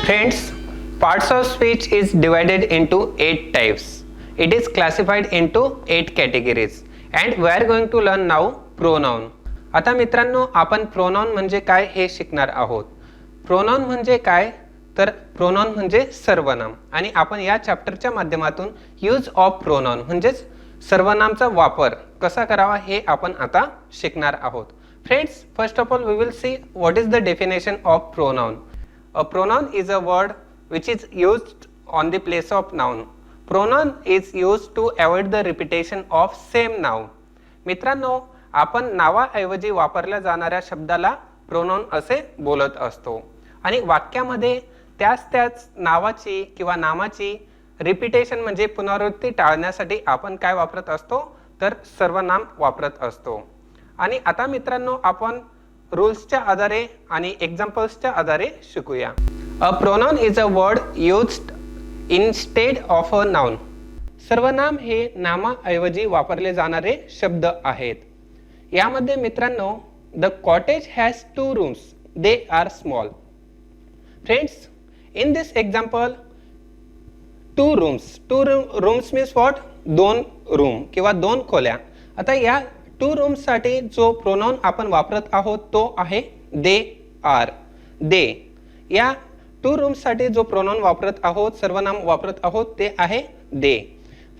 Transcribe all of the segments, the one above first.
Friends, parts of speech is divided into 8 types. It is classified into 8 categories and we are going to learn now pronoun. आता मित्रांनो, आपण pronoun म्हणजे काय हे शिकणार आहोत. प्रोनाउन म्हणजे काय तर प्रोनाउन म्हणजे सर्वनाम आणि आपण या चॅप्टरच्या माध्यमातून यूज ऑफ प्रोनाउन म्हणजेच सर्वनामचा वापर कसा करावा हे आपण आता शिकणार आहोत. Friends, first of all we will see what is the definition of pronoun. A pronoun is a word which is used on the place of noun. Pronoun is used to avoid the repetition of same noun. मित्रांनो, आपण नावाऐवजी वापरल्या जाणाऱ्या शब्दाला pronoun असे बोलत असतो आणि वाक्यामध्ये त्याच नावाची किंवा नामाची रिपीटेशन म्हणजे पुनरावृत्ती टाळण्यासाठी आपण काय वापरत असतो तर सर्वनाम वापरत असतो. आणि आता मित्रांनो, आपण रूल्सच्या आधारे आणि एक्झाम्पल्सच्या आधारे शिकूया. A pronoun is a word used instead of a noun. सर्वनाम हे नामाऐवजी वापरले जाणारे शब्द आहेत. यामध्ये मित्रांनो, the cottage has 2 rooms, they are small. Friends, in this example 2 rooms means what, 2 room किंवा 2 खोल्या. आता या 2 रूम्स साठी जो प्रोनाउन आपण वापरत आहोत तो आहे दे आर. दे या 2 रूम्स साठी जो प्रोनाउन वापरत आहोत, सर्वनाम वापरत आहोत ते आहे दे.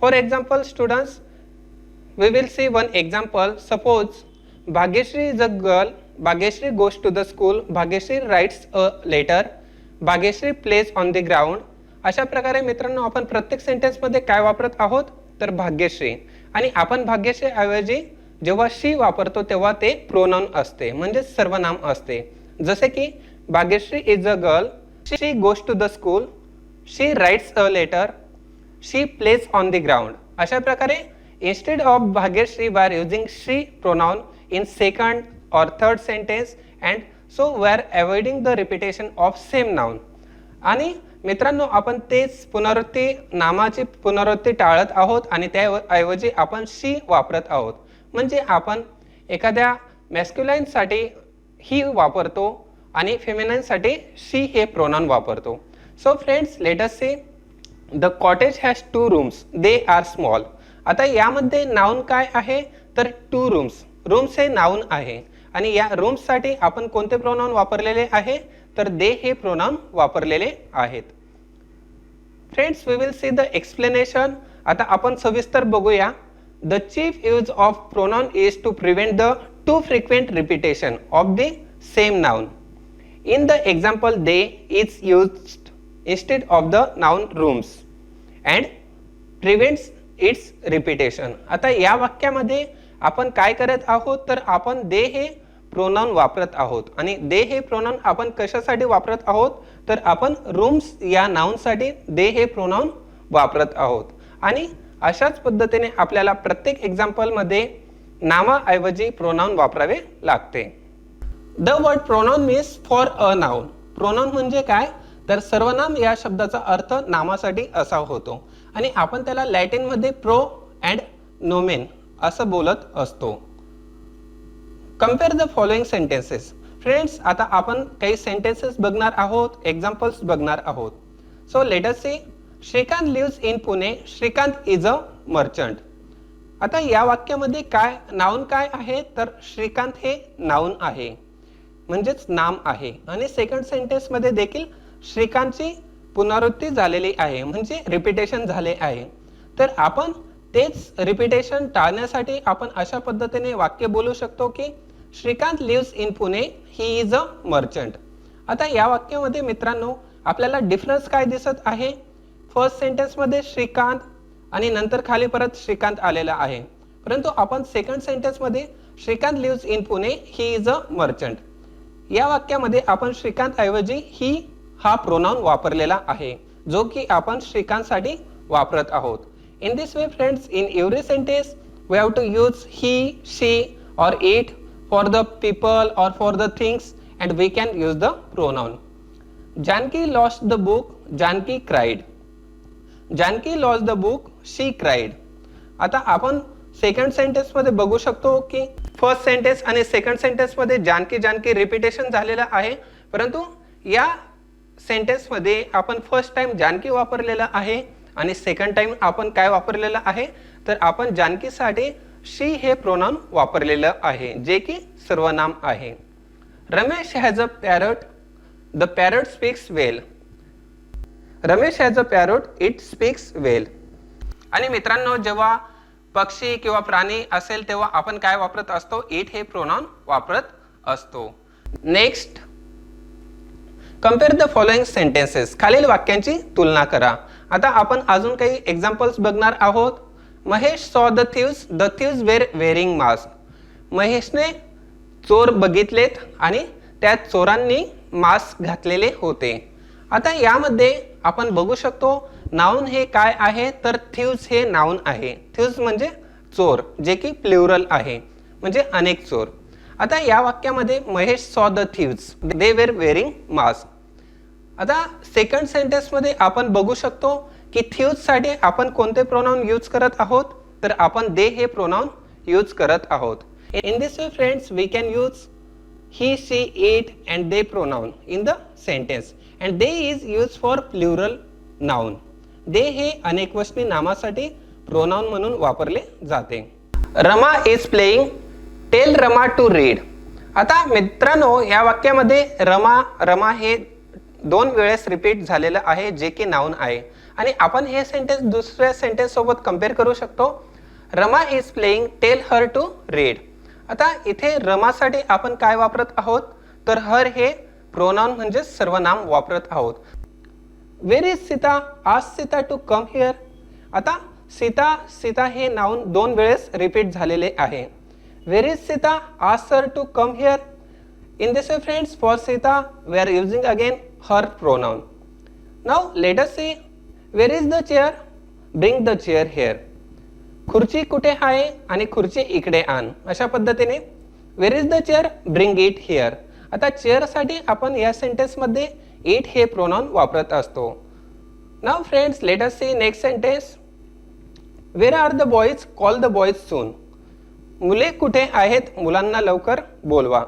For example students, we will see one example. Suppose Bhagyashree is a girl. Bhagyashree goes to the school. Bhagyashree writes a letter. Bhagyashree plays on the ground. अशा प्रकारे मित्रांनो, आपण प्रत्येक सेंटेन्स मध्ये काय वापरत आहोत तर भाग्यश्री. आणि आपण भाग्यश्री ऐवजी जेव्हा शी वापरतो तेव्हा ते प्रोनाउन असते म्हणजे सर्वनाम असते. जसे की Bhagyashree is a girl, she goes to the school, she writes a letter, she plays on the ground. अशा प्रकारे instead of Bhagyashree we are using she pronoun in second or third sentence, and so we are avoiding the repetition of same noun. आणि मित्रांनो, आपण तेच पुनरावृत्ती नामाची पुनरावृत्ती टाळत आहोत आणि त्याऐवजी आपण she वापरत आहोत. म्हणजे आपण एखाद्या मॅस्क्युलाइन साठी ही वापरतो आणि फेमिनाइन साठी she हे प्रोनाउन वापरतो. So friends, let us see the cottage has 2 rooms, they are small. आता यामध्ये नाउन काय आहे तर 2 रूम्स. रूम्स हे नाउन आहे आणि या रूम्स साठी आपण कोणते प्रोनाउन वापरलेले आहे तर दे हे प्रोनाउन वापरलेले आहेत. Friends, we will see the explanation. आता आपण सविस्तर बघूया. The chief use of pronoun is to prevent the too frequent repetition of the same noun. In the example they is used instead of the noun rooms and prevents its repetition. आता या वाक्यामध्ये आपण काय करत आहोत तर आपण दे हे प्रोनाउन वापरत आहोत आणि दे हे प्रोनाउन आपण कशासाठी वापरत आहोत तर आपण रूम्स या नाउन साठी दे हे प्रोनाउन वापरत आहोत. आणि अशाच पद्धतीने आपल्याला प्रत्येक एक्झाम्पल मध्ये नामाऐवजी प्रोनाउन वापरावे लागते. The word pronoun means for a noun. Pronoun म्हणजे काय तर सर्वनाम या शब्दाचा अर्थ नामासाठी असा होतो आणि आपण त्याला लॅटिन मध्ये प्रो अँड नोमेन असं बोलत असतो. Compare the following sentences. Friends, आता आपण काही सेंटेन्सेस बघणार आहोत, एक्झाम्पल्स बघणार आहोत. So let us see. Shrikant lives in Pune. Shrikant is a merchant. आता या वाक्यामध्ये काय नाउन काय आहे तर श्रीकांत हे नाउन आहे म्हणजेच नाम आहे आणि सेकंड सेंटेन्स मध्ये देखील श्रीकांतची पुनरावृत्ती झालेली आहे म्हणजे रिपीटेशन झाले आहे. तर आपण तेच रिपीटेशन टाळण्यासाठी आपण अशा पद्धतीने वाक्य बोलू शकतो की Shrikant lives in Pune, he is a merchant. आता या वाक्यामध्ये मित्रांनो आपल्याला डिफरन्स काय दिसत आहे. फर्स्ट सेंटेन्स मध्ये श्रीकांत आणि नंतर खाली परत श्रीकांत आलेला आहे, परंतु आपण सेकंड सेंटेन्स मध्ये Shrikant lives in Pune, he is a merchant या वाक्यामध्ये आपण श्रीकांत ऐवजी ही हा प्रोनाउन वापरलेला आहे जो की आपण श्रीकांत साठी वापरत आहोत. In this way friends, in every sentence we have to use he, she और इट फॉर द पीपल और for the things and we can use the pronoun. Janaki lost the book, Janaki cried. Janaki lost the book, she cried. आता आपण second sentence मध्ये बघू शकतो की first sentence आणि second sentence मध्ये जानकी जानकी रिपीटेशन झालेला आहे, परंतु या सेंटेन्समध्ये आपण फर्स्ट टाइम जानकी वापरलेला आहे आणि सेकंड टाइम आपण काय वापरलेलं आहे, तर आपण जानकीसाठी शी हे प्रोनाउन वापरलेलं आहे, जे की सर्वनाम आहे. Ramesh has a parrot, the parrot speaks well. Ramesh has a parrot, it speaks well. आणि मित्रांनो, जेव्हा पक्षी किंवा प्राणी असेल तेव्हा आपण काय वापरत असतो, इट हे प्रोनाउन वापरत असतो. Next, compare the following sentences. खालील वाक्यांची तुलना करा. आता आपण अजून काही एक्झाम्पल्स बघणार आहोत. Mahesh saw the thieves, the thieves were wearing mask. महेशने चोर बघितलेत आणि त्या चोरांनी मास्क घातलेले होते. आता यामध्ये आपण बघू शकतो नाउन हे काय आहे, तर थीव्स हे नाउन आहे. थीव्स म्हणजे चोर, जे की प्लुरल आहे, म्हणजे अनेक चोर. आता या वाक्यामध्ये Mahesh saw the thieves, they were wearing mask. आता सेकंड सेंटेन्समध्ये आपण बघू शकतो की थीव्ससाठी आपण कोणते प्रोनाउन यूज करत आहोत, तर आपण दे हे प्रोनाउन यूज करत आहोत. In this way friends, we can use he, she, it and they pronoun in the sentence, and they is used for plural noun. they हे अनेकवचनी नामासाठी प्रोनाउन म्हणून वापरले जाते. Rama is playing, tell Rama to read. आता मित्रांनो, या वाक्यामध्ये रमा हे 2 वेळेस रिपीट झालेलं आहे, जे की नाउन आहे. आणि आपण हे सेंटेन्स दुसऱ्या सेंटेन्स सोबत कंपेअर करू शकतो. Rama is playing, tell her to read. आता इथे रमासाठी आपण काय वापरत आहोत, तर हर हे प्रोनाउन म्हणजे सर्वनाम वापरत आहोत. Where is Sita, ask Sita to come here. आता सीता हे नाउन 2 वेळेस रिपीट झालेले आहे. Where is Sita, ask her to come here. In this way friends, for Sita we are using again her pronoun. Now let us see, where is the chair, bring the chair here. खुर्ची कुठे आहे आणि खुर्ची इकडे आण. अशा पद्धतीने where is the chair, bring it here. आता चेअर साठी आपण या सेंटेन्स मध्ये इट हे प्रोनाउन वापरत असतो. Now friends, let us see next sentence. Where are the boys, call the boys soon. मुले कुठे आहेत, मुलांना लवकर बोलवा.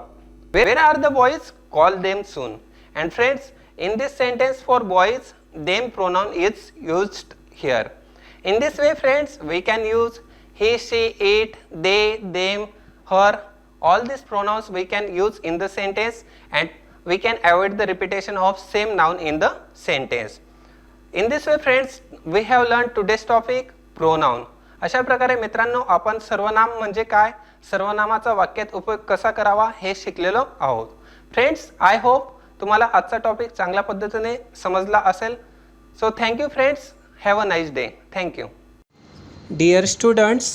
Where are the boys, call them soon. And friends, in this sentence for boys, them pronoun is used here. In this way friends, we can use he, she, it, they, them, her. All these pronouns we can use in the sentence, and we can avoid the repetition of same noun in the sentence. In this way friends, we have learned today's topic, pronoun. अशा प्रकारे मित्रांनो, आपण सर्वनाम म्हणजे काय, सर्वनामाचा वाक्यात उपयोग कसा करावा हे शिकलेलो आहोत. फ्रेंड्स, आय होप तुम्हाला आजचा टॉपिक चांगल्या पद्धतीने समजला असेल. So thank you friends. Have a nice day. Thank you. Dear students,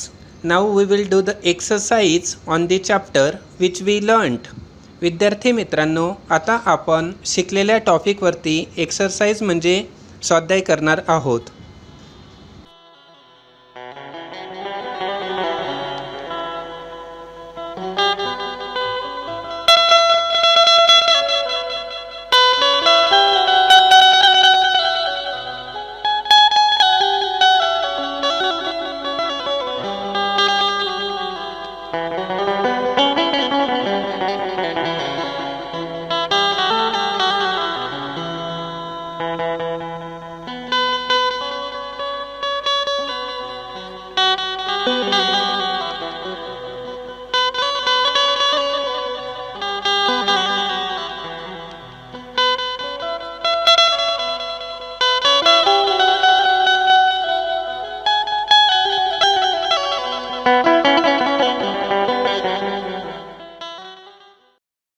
now we will do the exercise on the chapter which we learned. विद्यार्थी मित्रांनो, आता आपण शिकलेल्या टॉपिकवरती एक्सरसाइज म्हणजे स्वाध्याय करणार आहोत.